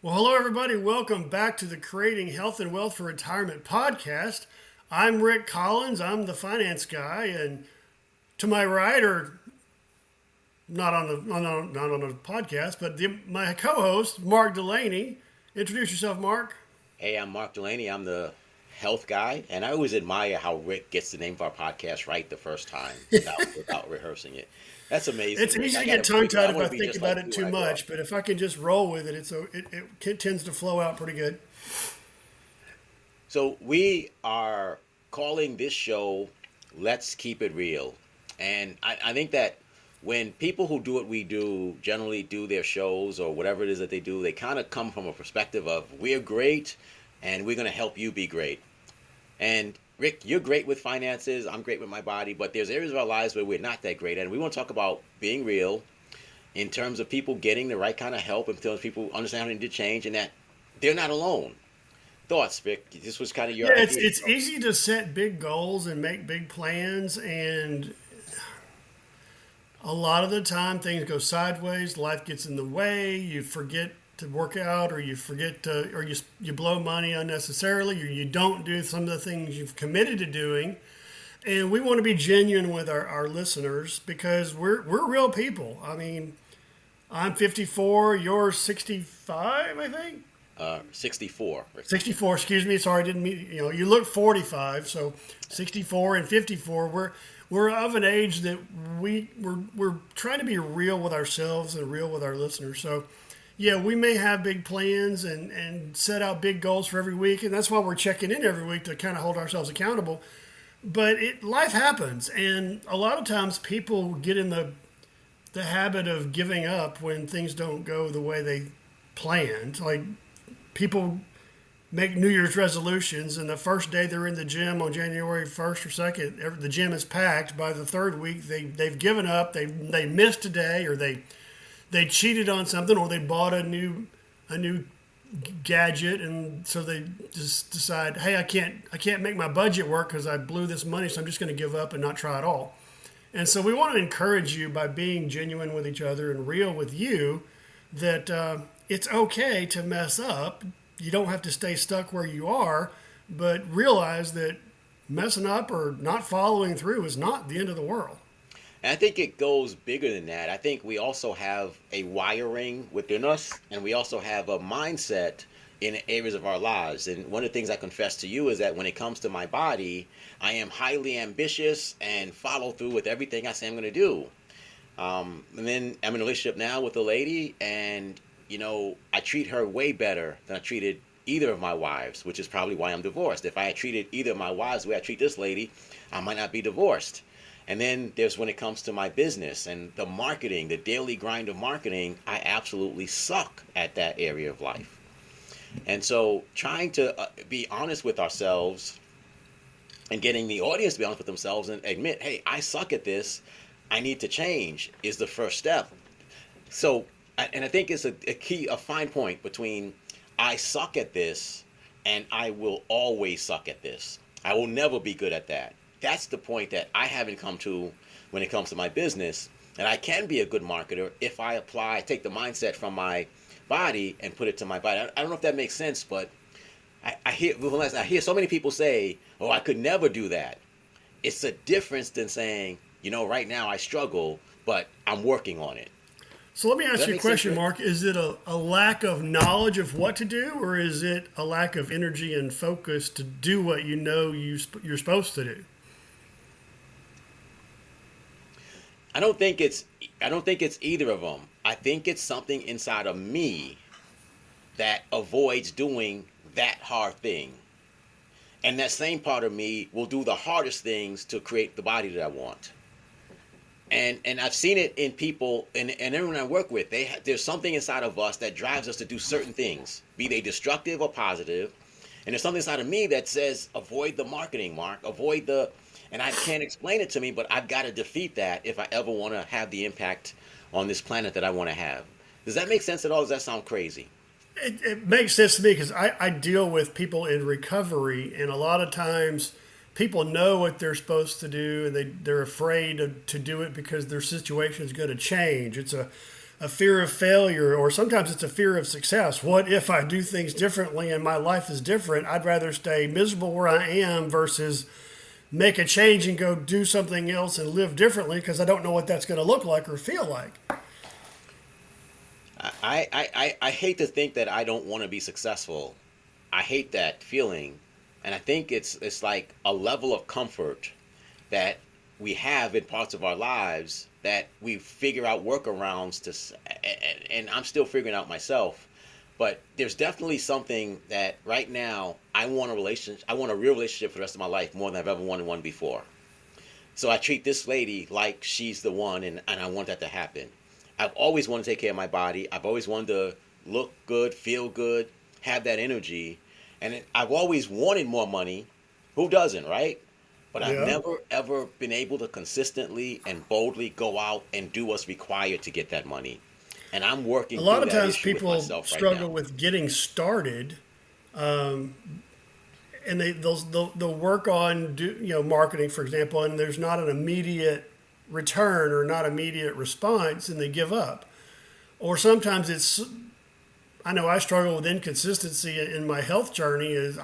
Well, hello, everybody. Welcome back to the Creating Health and Wealth for Retirement podcast. I'm Rick Collins. I'm the finance guy, and to my right, or not on the podcast, but my co-host, Mark Dulaney. Introduce yourself, Mark. Hey, I'm Mark Dulaney. I'm the health guy, and I always admire how Rick gets the name of our podcast right the first time without rehearsing it. That's It's amazing, Rick. easy I to got get to figure. I tongue-tied if want I to be think just about like it you when too I grow up. much, but if I can just roll with it, it tends to flow out pretty good. So we are calling this show "Let's Keep It Real," and I think that when people who do what we do generally do their shows or whatever it is that they do, they kind of come from a perspective of we're great, and we're going to help you be great. And Rick, you're great with finances. I'm great with my body, but there's areas of our lives where we're not that great. And we want to talk about being real in terms of people getting the right kind of help, in terms of people understanding to change, and that they're not alone. Thoughts, Rick? This was kind of Yeah, your it's idea. it's easy to set big goals and make big plans, and a lot of the time things go sideways, life gets in the way, you forget to work out, or you forget to, or you blow money unnecessarily, or you don't do some of the things you've committed to doing. And we want to be genuine with our listeners because we're real people. I mean, I'm 54, you're 65, I think. 64, Rick. 64, excuse me. Sorry, I didn't mean, you look 45, so 64 and 54. We're of an age that we're trying to be real with ourselves and real with our listeners. So, yeah, we may have big plans and set out big goals for every week, and that's why we're checking in every week to kind of hold ourselves accountable. But life happens, and a lot of times people get in the habit of giving up when things don't go the way they planned. Like, people make New Year's resolutions, and the first day they're in the gym on January 1st or 2nd, the gym is packed. By the third week, they've given up. They missed a day, or they cheated on something, or they bought a new gadget, and so they just decide, hey, I can't make my budget work because I blew this money, so I'm just going to give up and not try at all. And so we want to encourage you by being genuine with each other and real with you that it's okay to mess up. You don't have to stay stuck where you are, but realize that messing up or not following through is not the end of the world. And I think it goes bigger than that. I think we also have a wiring within us, and we also have a mindset in areas of our lives. And one of the things I confess to you is that when it comes to my body, I am highly ambitious and follow through with everything I say I'm going to do. And then I'm in a relationship now with a lady, and I treat her way better than I treated either of my wives, which is probably why I'm divorced. If I had treated either of my wives the way I treat this lady, I might not be divorced. And then there's when it comes to my business and the marketing, the daily grind of marketing, I absolutely suck at that area of life. And so trying to be honest with ourselves and getting the audience to be honest with themselves and admit, hey, I suck at this, I need to change, is the first step. So, and I think it's a fine point between I suck at this and I will always suck at this. I will never be good at that. That's the point that I haven't come to when it comes to my business. And I can be a good marketer if I take the mindset from my body and put it to my body. I don't know if that makes sense, but I hear so many people say, oh, I could never do that. It's a difference than saying, right now I struggle, but I'm working on it. So let me Does ask that you a make sense, question, Rick? Mark. Is it a lack of knowledge of what to do, or is it a lack of energy and focus to do what you're supposed to do? I don't think it's either of them. I think it's something inside of me that avoids doing that hard thing. And that same part of me will do the hardest things to create the body that I want. And I've seen it in people and everyone I work with. There's something inside of us that drives us to do certain things, be they destructive or positive. And there's something inside of me that says, avoid the marketing, Mark. And I can't explain it to me, but I've got to defeat that if I ever want to have the impact on this planet that I want to have. Does that make sense at all? Does that sound crazy? It makes sense to me because I deal with people in recovery, and a lot of times people know what they're supposed to do, and they're afraid to do it because their situation is going to change. It's a a fear of failure, or sometimes it's a fear of success. What if I do things differently and my life is different? I'd rather stay miserable where I am versus make a change and go do something else and live differently because I don't know what that's going to look like or feel like. I hate to think that I don't want to be successful. I hate that feeling, and I think it's like a level of comfort that we have in parts of our lives that we figure out workarounds and I'm still figuring out myself. But there's definitely something that right now I want a relationship. I want a real relationship for the rest of my life more than I've ever wanted one before. So I treat this lady like she's the one, and I want that to happen. I've always wanted to take care of my body. I've always wanted to look good, feel good, have that energy. And I've always wanted more money. Who doesn't, right? But I've Yeah. never, ever been able to consistently and boldly go out and do what's required to get that money. And I'm A working lot through of that times issue with people myself right struggle now. with getting started, and they'll work on marketing, for example, and there's not an immediate return or not immediate response, and they give up. Or sometimes it's, I know I struggle with inconsistency in my health journey. Is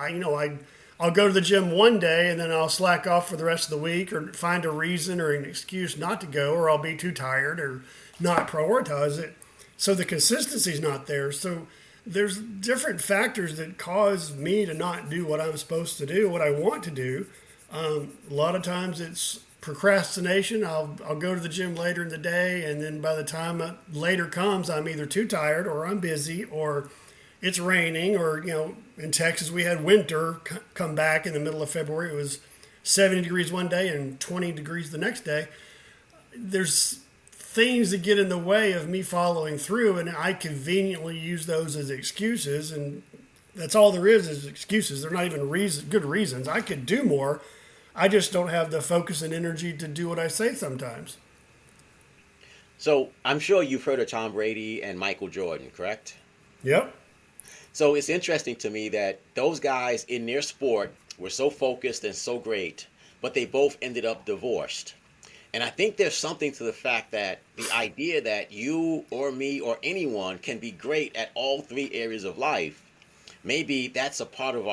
I'll go to the gym one day and then I'll slack off for the rest of the week, or find a reason or an excuse not to go, or I'll be too tired or not prioritize it. So the consistency's not there. So there's different factors that cause me to not do what I'm supposed to do, what I want to do. A lot of times it's procrastination. I'll go to the gym later in the day, and then by the time later comes, I'm either too tired or I'm busy or it's raining, or in Texas we had winter come back in the middle of February. It was 70 degrees one day and 20 degrees the next day. There's things that get in the way of me following through, and I conveniently use those as excuses, and that's all there is excuses. They're not even good reasons. I could do more. I just don't have the focus and energy to do what I say sometimes. So I'm sure you've heard of Tom Brady and Michael Jordan, correct? Yep. So it's interesting to me that those guys in their sport were so focused and so great, but they both ended up divorced. And I think there's something to the fact that the idea that you or me or anyone can be great at all three areas of life, maybe that's a part of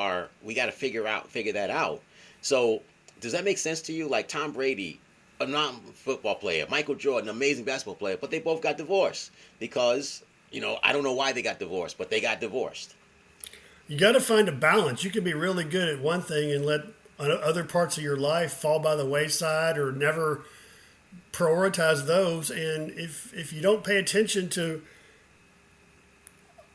we got to figure that out. So does that make sense to you? Like Tom Brady, a non-football player, Michael Jordan, amazing basketball player, but they both got divorced because, I don't know why they got divorced, but they got divorced. You got to find a balance. You can be really good at one thing and let other parts of your life fall by the wayside, or never prioritize those. And if you don't pay attention to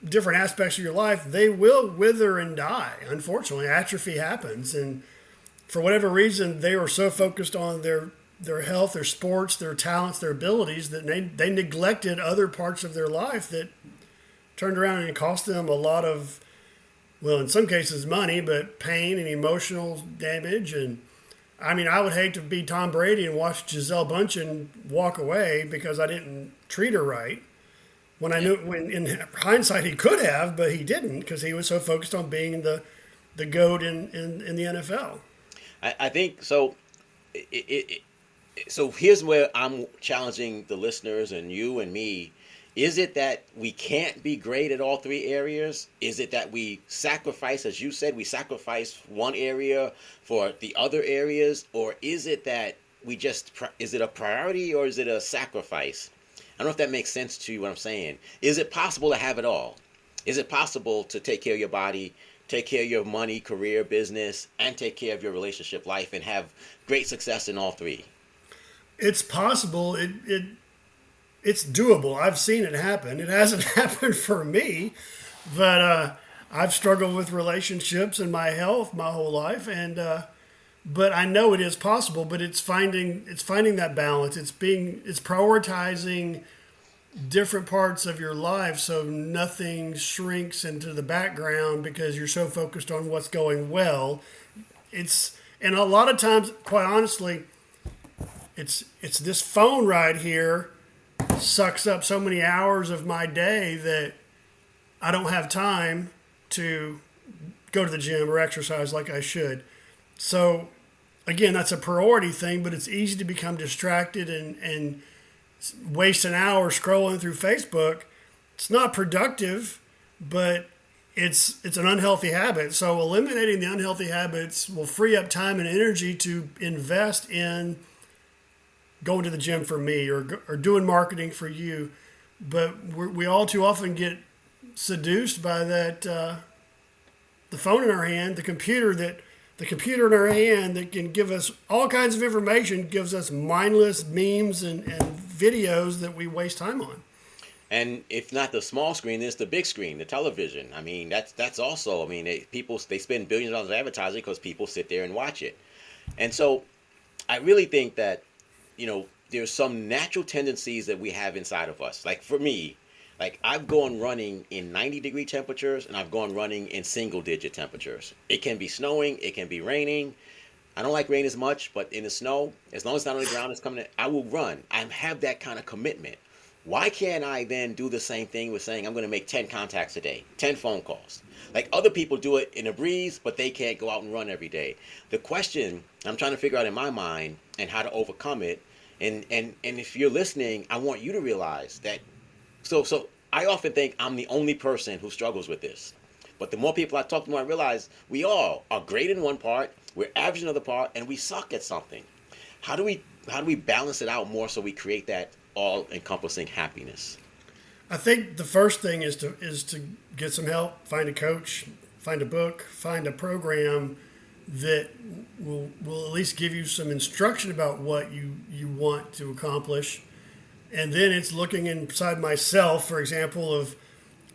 different aspects of your life, they will wither and die. Unfortunately, atrophy happens. And for whatever reason, they are so focused on their health, their sports, their talents, their abilities, that they neglected other parts of their life that turned around and cost them a lot of, well, in some cases money, but pain and emotional damage. And I mean, I would hate to be Tom Brady and watch Gisele Bündchen walk away because I didn't treat her right. When I Yeah. knew, when in hindsight he could have, but he didn't because he was so focused on being the GOAT in the NFL. I think so. So here's where I'm challenging the listeners and you and me. Is it that we can't be great at all three areas? Is it that we sacrifice, as you said, we sacrifice one area for the other areas? Or is it that is it a priority or is it a sacrifice? I don't know if that makes sense to you what I'm saying. Is it possible to have it all? Is it possible to take care of your body, take care of your money, career, business, and take care of your relationship life and have great success in all three? It's possible. It's doable. I've seen it happen. It hasn't happened for me, but I've struggled with relationships and my health my whole life, and but I know it is possible. But it's finding that balance. It's prioritizing different parts of your life so nothing shrinks into the background because you're so focused on what's going well. And a lot of times, quite honestly, it's this phone right here sucks up so many hours of my day that I don't have time to go to the gym or exercise like I should. So again, that's a priority thing, but it's easy to become distracted and waste an hour scrolling through Facebook, it's not productive, but it's an unhealthy habit. So eliminating the unhealthy habits will free up time and energy to invest in going to the gym for me, or doing marketing for you. But we all too often get seduced by that the phone in our hand, the computer in our hand that can give us all kinds of information, gives us mindless memes and videos that we waste time on. And if not the small screen, there's the big screen, the television. I mean, that's also. I mean, they spend billions of dollars on advertising because people sit there and watch it. And so, I really think that, there's some natural tendencies that we have inside of us. Like for me, like I've gone running in 90-degree temperatures, and I've gone running in single-digit temperatures. It can be snowing, it can be raining. I don't like rain as much, but in the snow, as long as it's not on the ground, it's coming in, I will run. I have that kind of commitment. Why can't I then do the same thing with saying I'm going to make 10 contacts a day, 10 phone calls? Like other people do it in a breeze, but they can't go out and run every day. The question I'm trying to figure out in my mind and how to overcome it, and if you're listening, I want you to realize that. So I often think I'm the only person who struggles with this. But the more people I talk to, the more I realize we all are great in one part, we're average in another part, and we suck at something. How do we balance it out more so we create that all-encompassing happiness? I think the first thing is to get some help, find a coach, find a book, find a program that will at least give you some instruction about what you want to accomplish. And then it's looking inside myself, for example, of,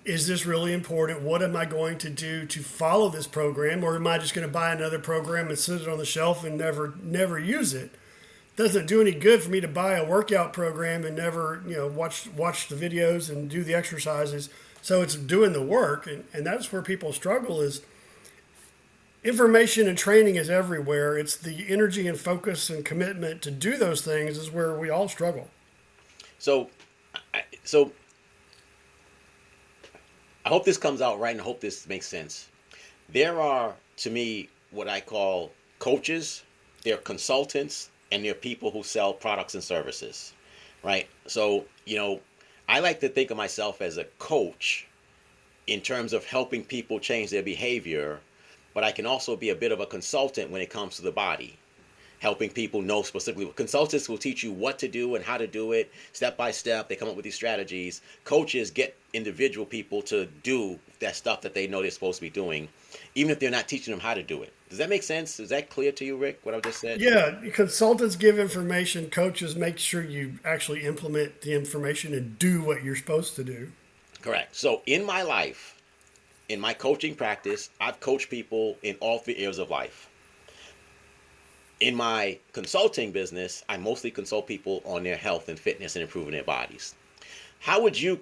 is this really important? What am I going to do to follow this program? Or am I just going to buy another program and sit it on the shelf and never use it? Doesn't do any good for me to buy a workout program and never, watch the videos and do the exercises. So it's doing the work, and that's where people struggle. Is information and training is everywhere. It's the energy and focus and commitment to do those things is where we all struggle. So I hope this comes out right, and I hope this makes sense. There are, to me, what I call coaches. They're consultants, and they're people who sell products and services, right? So, I like to think of myself as a coach in terms of helping people change their behavior, but I can also be a bit of a consultant when it comes to the body, helping people know specifically. Consultants will teach you what to do and how to do it step by step. They come up with these strategies. Coaches get individual people to do that stuff that they know they're supposed to be doing, even if they're not teaching them how to do it. Does that make sense? Is that clear to you, Rick, what I just said? Yeah, consultants give information. Coaches make sure you actually implement the information and do what you're supposed to do. Correct. So in my life, in my coaching practice, I've coached people in all 3 areas of life. In my consulting business, I mostly consult people on their health and fitness and improving their bodies. How would you,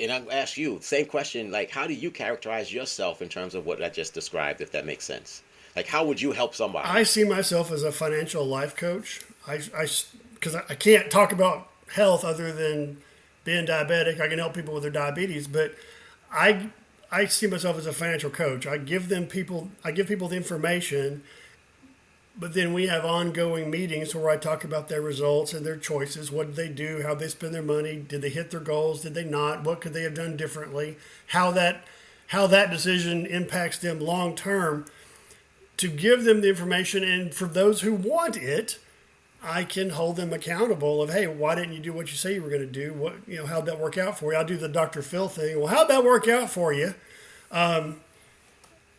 and I'll ask you, same question, like how do you characterize yourself in terms of what I just described, if that makes sense? Like how would you help somebody? I see myself as a financial life coach. Because I can't talk about health other than being diabetic. I can help people with their diabetes, but I see myself as a financial coach. I give people the information, but then we have ongoing meetings where I talk about their results and their choices. What did they do? How they spend their money? Did they hit their goals? Did they not? What could they have done differently? How that decision impacts them long term. To give them the information, and for those who want it, I can hold them accountable of, hey, why didn't you do what you say you were going to do? What, how'd that work out for you? I'll do the Dr. Phil thing. Well, how'd that work out for you?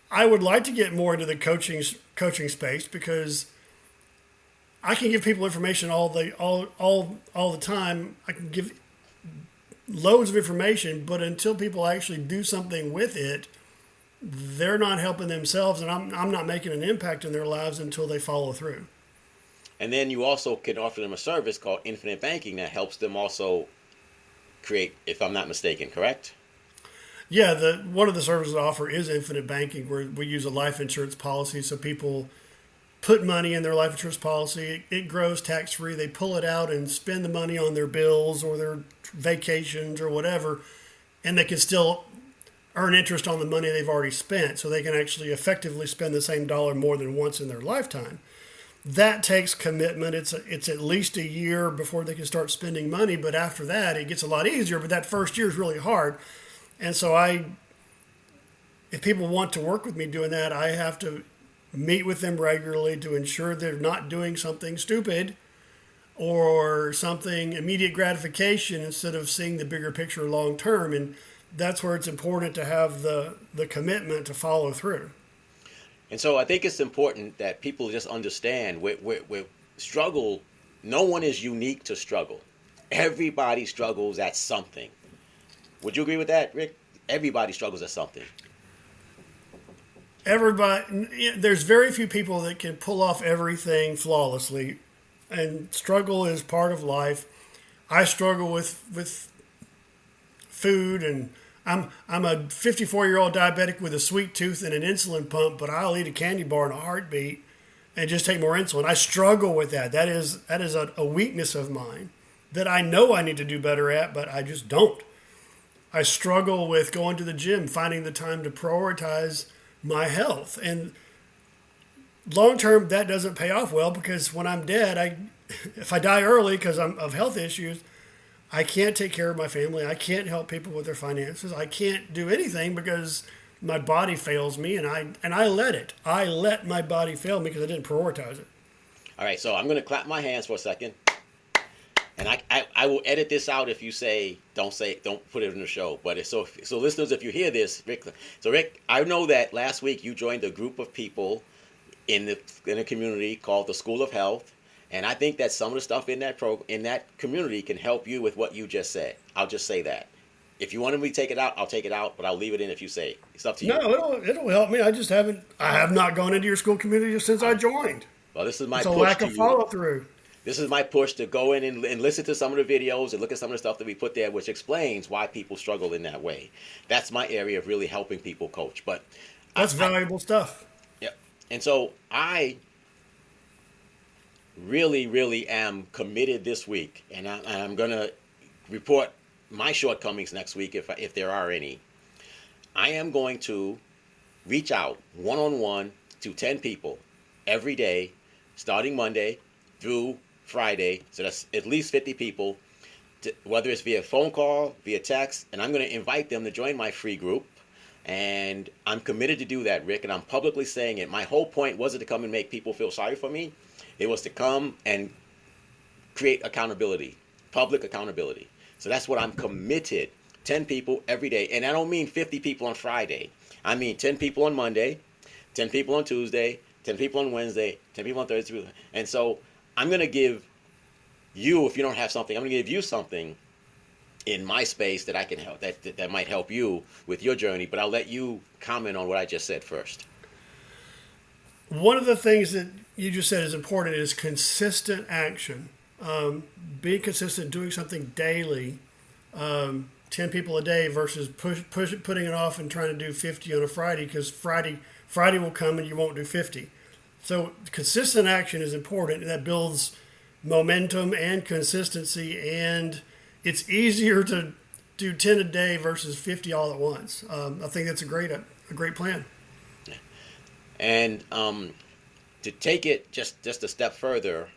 I would like to get more into the coaching space because I can give people information all the time. I can give loads of information, but until people actually do something with it, they're not helping themselves, and I'm not making an impact in their lives until they follow through. And then you also can offer them a service called infinite banking that helps them also create, if I'm not mistaken, correct? Yeah, one of the services I offer is infinite banking, where we use a life insurance policy. So people put money in their life insurance policy. It grows tax-free. They pull it out and spend the money on their bills or their vacations or whatever, and they can still earn interest on the money they've already spent. So they can actually effectively spend the same dollar more than once in their lifetime. that takes commitment. It's at least a year before they can start spending money, but after that, it gets a lot easier. But that first year is really hard, and so if people want to work with me doing that, I have to meet with them regularly to ensure they're not doing something stupid or something immediate gratification instead of seeing the bigger picture long term. And that's where it's important to have the commitment to follow through. And so I think it's important that people just understand with struggle, no one is unique to struggle. Everybody struggles at something. Would you agree with that, Rick? Everybody struggles at something. There's very few people that can pull off everything flawlessly, and struggle is part of life. I struggle with food, and I'm a 54-year-old diabetic with a sweet tooth and an insulin pump, but I'll eat a candy bar in a heartbeat and just take more insulin. I struggle with that. That is a weakness of mine that I know I need to do better at, but I just don't. I struggle with going to the gym, finding the time to prioritize my health. And long term, that doesn't pay off well, because when I'm dead, if I die early because I'm of health issues, I can't take care of my family. I can't help people with their finances. I can't do anything because my body fails me, and I let it. I let my body fail me because I didn't prioritize it. All right, so I'm going to clap my hands for a second. And I will edit this out if you don't put it in the show. But so listeners, if you hear this, Rick. So Rick, I know that last week you joined a group of people in a community called the School of Health, and I think that some of the stuff in that community can help you with what you just said. I'll just say that. If you wanted me to take it out, I'll take it out, but I'll leave it in if you say. It's up to you. No, it'll help me. I have not gone into your school community since I joined. Well, this is my It's a push lack to of you. follow through. This is my push to go in and listen to some of the videos and look at some of the stuff that we put there, which explains why people struggle in that way. That's my area of really helping people coach. But that's valuable stuff. Yeah. And so I really, really am committed this week, and I'm going to report my shortcomings next week if there are any. I am going to reach out one-on-one to 10 people every day, starting Monday through Friday. So that's at least 50 people, whether it's via phone call, via text, and I'm going to invite them to join my free group. And I'm committed to do that, Rick, and I'm publicly saying it. My whole point wasn't to come and make people feel sorry for me. It was to come and create accountability, public accountability. So that's what I'm committed. 10 people every day. And I don't mean 50 people on Friday. I mean 10 people on Monday, 10 people on Tuesday, 10 people on Wednesday, 10 people on Thursday. And so I'm going to give you, if you don't have something, I'm going to give you something in my space that I can help, that might help you with your journey. But I'll let you comment on what I just said first. One of the things that you just said is important is consistent action. Being consistent, doing something daily, 10 people a day versus putting it off and trying to do 50 on a Friday, because Friday will come and you won't do 50. So consistent action is important, and that builds momentum and consistency, and it's easier to do 10 a day versus 50 all at once. I think that's a great plan. And to take it just a step further,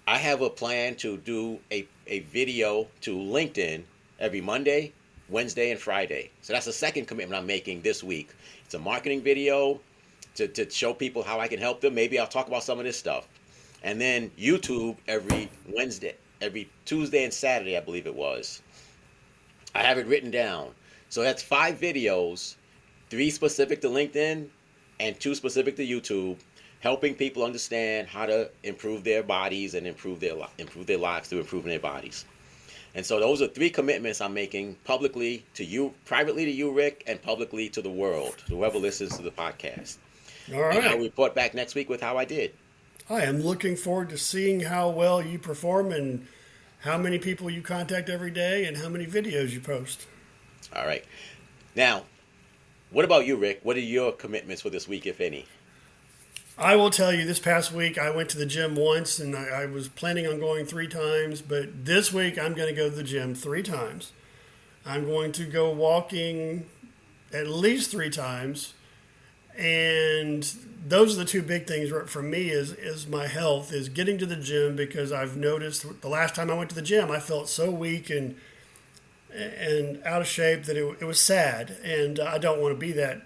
I have a plan to do a video to LinkedIn every Monday, Wednesday, and Friday. So that's the second commitment I'm making this week. It's a marketing video to show people how I can help them. Maybe I'll talk about some of this stuff. And then YouTube every Tuesday and Saturday, I believe it was. I have it written down. So that's 5 videos, 3 specific to LinkedIn and 2 specific to YouTube, helping people understand how to improve their bodies and improve their lives through improving their bodies. And so those are 3 commitments I'm making publicly to you, privately to you, Rick, and publicly to the world, whoever listens to the podcast. All right. And I'll report back next week with how I did. I am looking forward to seeing how well you perform and how many people you contact every day and how many videos you post. All right. Now, what about you, Rick? What are your commitments for this week, if any? I will tell you, this past week I went to the gym once, and I was planning on going 3 times, but this week I'm going to go to the gym 3 times. I'm going to go walking at least 3 times, And those are the two big things for me is my health, is getting to the gym, because I've noticed the last time I went to the gym, I felt so weak and out of shape that it was sad. And I don't want to be that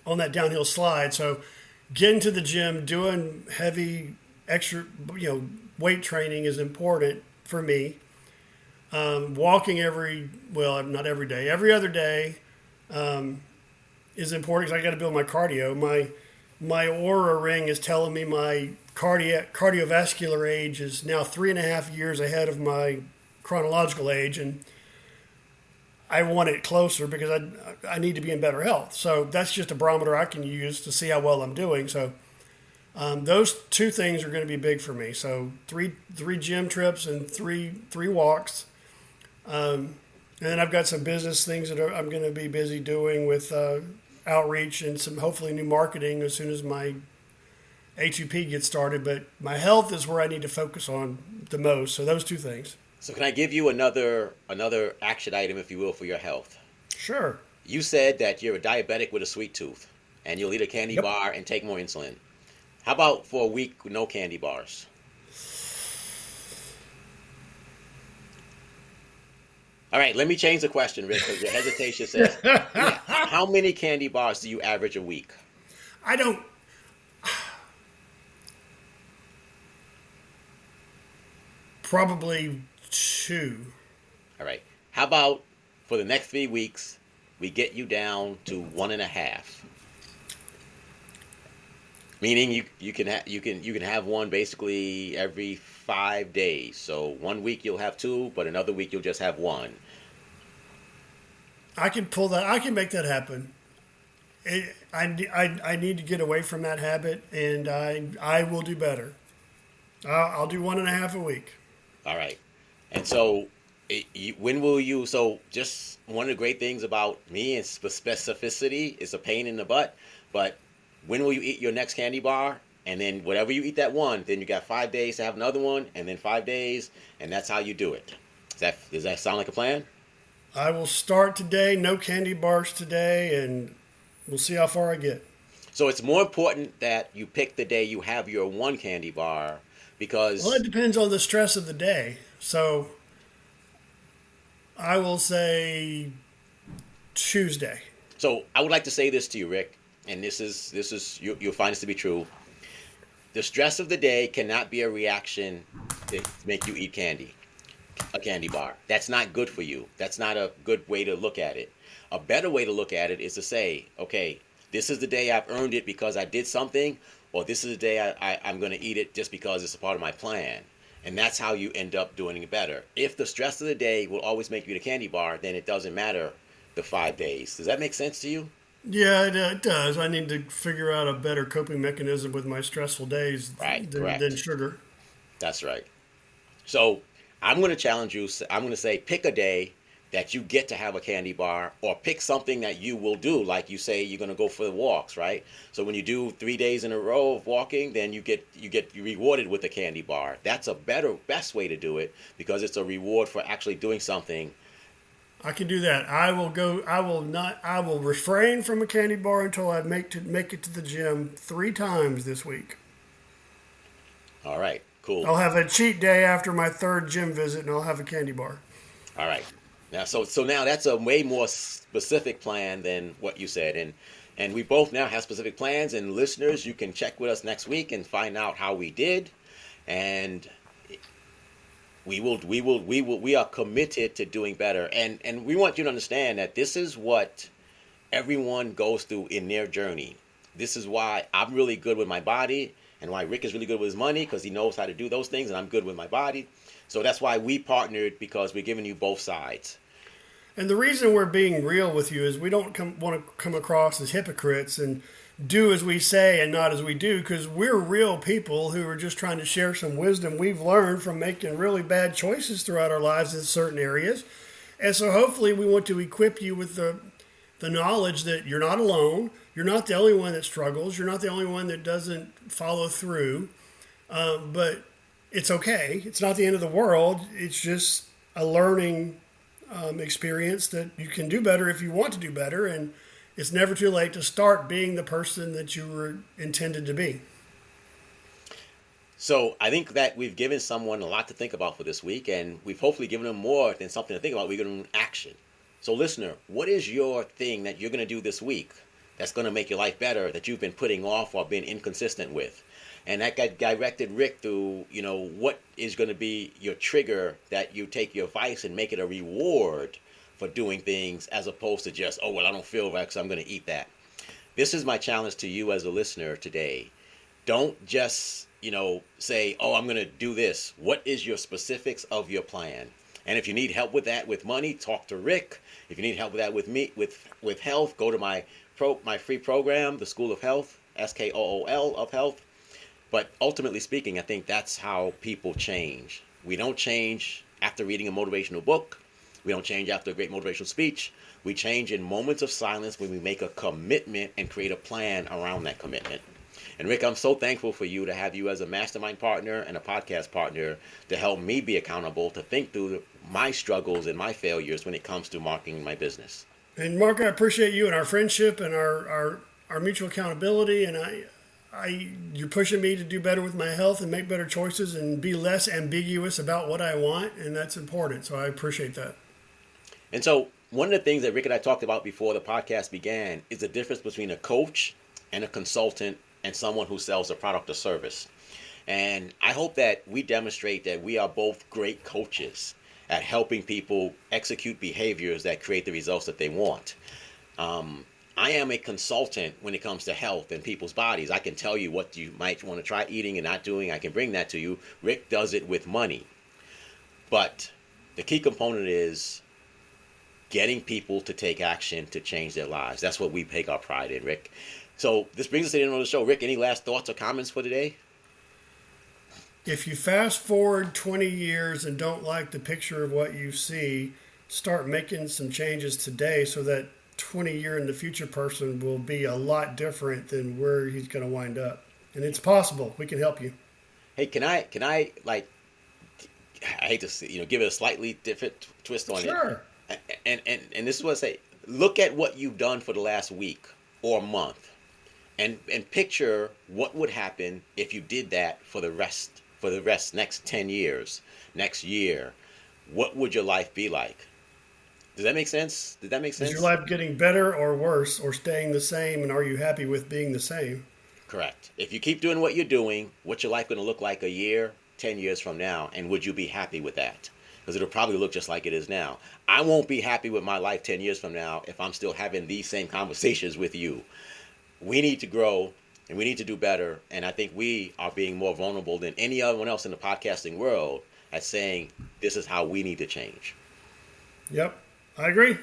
on that downhill slide. So getting to the gym, doing heavy extra, weight training is important for me. Walking not every day, every other day, is important because I got to build my cardio. My Aura ring is telling me my cardiovascular age is now 3.5 years ahead of my chronological age, and I want it closer because I need to be in better health. So that's just a barometer I can use to see how well I'm doing. So those two things are going to be big for me. So three gym trips and three walks. And then I've got some business things that I'm going to be busy doing with outreach and some hopefully new marketing as soon as my H2P gets started. But my health is where I need to focus on the most. So those two things. So can I give you another action item, if you will, for your health? Sure. You said that you're a diabetic with a sweet tooth, and you'll eat a candy Yep. bar and take more insulin. How about for a week with no candy bars? All right, let me change the question, Rick, because your hesitation says, how many candy bars do you average a week? I don't. Probably 2. All right. How about for the next 3 weeks, we get you down to 1.5? Meaning you can have one basically every 5 days. So 1 week you'll have 2, but another week you'll just have 1. I can pull that. I can make that happen. I need to get away from that habit, and I will do better. I'll do 1.5 a week. All right. And so when will you? So just one of the great things about me is specificity. It's a pain in the butt, but when will you eat your next candy bar? And then whatever you eat that one, then you got 5 days to have another one, and then 5 days, and that's how you do it. Does that sound like a plan? I will start today. No candy bars today, and we'll see how far I get. So it's more important that you pick the day you have your one candy bar because. Well, it depends on the stress of the day. So I will say Tuesday. So I would like to say this to you, Rick, and this is you'll find this to be true. The stress of the day cannot be a reaction to make you eat a candy bar. That's not good for you. That's not a good way to look at it. A better way to look at it is to say, okay, this is the day I've earned it because I did something, or this is the day I'm going to eat it just because it's a part of my plan. And that's how you end up doing it better. If the stress of the day will always make you eat a candy bar, then it doesn't matter the 5 days. Does that make sense to you? Yeah, it does. I need to figure out a better coping mechanism with my stressful days than sugar. That's right. So I'm going to challenge you. I'm going to say pick a day that you get to have a candy bar, or pick something that you will do. Like you say, you're going to go for the walks, right? So when you do 3 days in a row of walking, then you get rewarded with a candy bar. That's a best way to do it because it's a reward for actually doing something. I can do that. I will refrain from a candy bar until I make it to the gym 3 times this week. All right, cool. I'll have a cheat day after my 3rd gym visit, and I'll have a candy bar. All right. Now, so now that's a way more specific plan than what you said, and we both now have specific plans. And listeners, you can check with us next week and find out how we did, and we are committed to doing better. And we want you to understand that this is what everyone goes through in their journey. This is why I'm really good with my body, and why Rick is really good with his money, because he knows how to do those things, and I'm good with my body. So that's why we partnered, because we're giving you both sides. And the reason we're being real with you is we don't want to come across as hypocrites and do as we say and not as we do, because we're real people who are just trying to share some wisdom we've learned from making really bad choices throughout our lives in certain areas. And so hopefully we want to equip you with the knowledge that you're not alone. You're not the only one that struggles. You're not the only one that doesn't follow through. But it's okay. It's not the end of the world. It's just a learning experience that you can do better if you want to do better. And it's never too late to start being the person that you were intended to be. So I think that we've given someone a lot to think about for this week, and we've hopefully given them more than something to think about. We've given them action. So listener, what is your thing that you're going to do this week that's going to make your life better that you've been putting off or been inconsistent with? And that got directed Rick through, what is going to be your trigger that you take your advice and make it a reward for doing things as opposed to just, oh, well, I don't feel right, so I'm going to eat that. This is my challenge to you as a listener today. Don't just, say, oh, I'm going to do this. What is your specifics of your plan? And if you need help with that with money, talk to Rick. If you need help with that with me, with health, go to my free program, the School of Health, SKOOL of Health. But ultimately speaking, I think that's how people change. We don't change after reading a motivational book. We don't change after a great motivational speech. We change in moments of silence when we make a commitment and create a plan around that commitment. And Rick, I'm so thankful for you to have you as a mastermind partner and a podcast partner to help me be accountable, to think through my struggles and my failures when it comes to marketing my business. And Mark, I appreciate you and our friendship and our mutual accountability. And you're pushing me to do better with my health and make better choices and be less ambiguous about what I want. And that's important. So I appreciate that. And so one of the things that Rick and I talked about before the podcast began is the difference between a coach and a consultant and someone who sells a product or service. And I hope that we demonstrate that we are both great coaches at helping people execute behaviors that create the results that they want. I am a consultant when it comes to health and people's bodies. I can tell you what you might want to try eating and not doing. I can bring that to you. Rick does it with money. But the key component is getting people to take action to change their lives. That's what we take our pride in, Rick. So this brings us to the end of the show. Rick, any last thoughts or comments for today? If you fast forward 20 years and don't like the picture of what you see, start making some changes today so that 20-year in the future person will be a lot different than where he's going to wind up. And it's possible. We can help you. Hey, can I I hate to see, give it a slightly different twist on Sure. it. And this is what I say. Look at what you've done for the last week or month. And picture what would happen if you did that for the rest next 10 years, next year. What would your life be like? Does that make sense? Did that make sense? Is your life getting better or worse or staying the same, and are you happy with being the same? Correct. If you keep doing what you're doing, what's your life going to look like a year, 10 years from now? And would you be happy with that? Because it'll probably look just like it is now. I won't be happy with my life 10 years from now if I'm still having these same conversations with you. We need to grow and we need to do better. And I think we are being more vulnerable than anyone else in the podcasting world at saying this is how we need to change. Yep, I agree.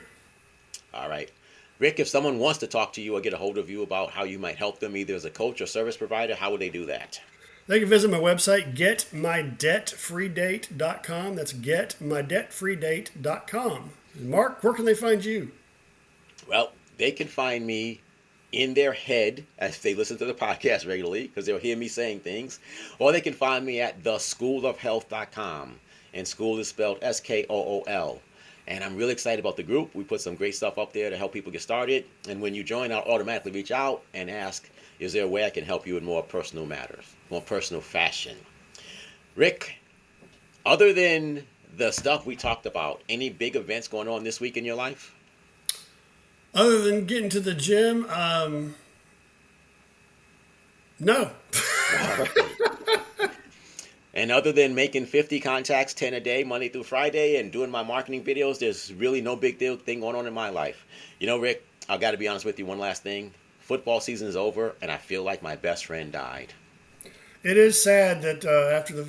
All right. Rick, if someone wants to talk to you or get a hold of you about how you might help them either as a coach or service provider, how would they do that? They can visit my website, getmydebtfreedate.com. That's getmydebtfreedate.com. And Mark, where can they find you? Well, they can find me in their head as they listen to the podcast regularly because they'll hear me saying things, or they can find me at theschoolofhealth.com, and school is spelled SKOOL. And I'm really excited about the group. We put some great stuff up there to help people get started, and when you join, I'll automatically reach out and ask, is there a way I can help you in more personal matters, more personal fashion? Rick, other than the stuff we talked about, any big events going on this week in your life? Other than getting to the gym, no. And other than making 50 contacts, 10 a day, Monday through Friday, and doing my marketing videos, there's really no big thing going on in my life. Rick, I got to be honest with you, one last thing. Football season is over, and I feel like my best friend died. It is sad that after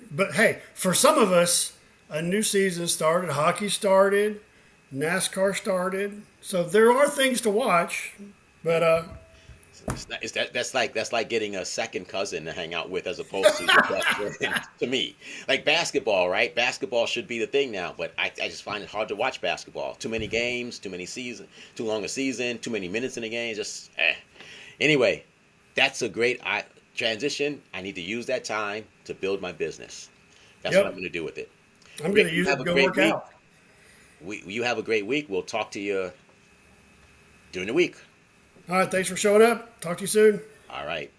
but hey, for some of us, a new season started, hockey started, NASCAR started, so there are things to watch, but that's like getting a second cousin to hang out with as opposed to your best friend to me. Like basketball, right? Basketball should be the thing now, but I just find it hard to watch basketball. Too many games, too long a season, too many minutes in the game. Anyway, that's a great transition. I need to use that time to build my business. That's what I'm going to do with it. I'm going to use it to go work out. You have a great week. We'll talk to you during the week. All right, thanks for showing up. Talk to you soon. All right.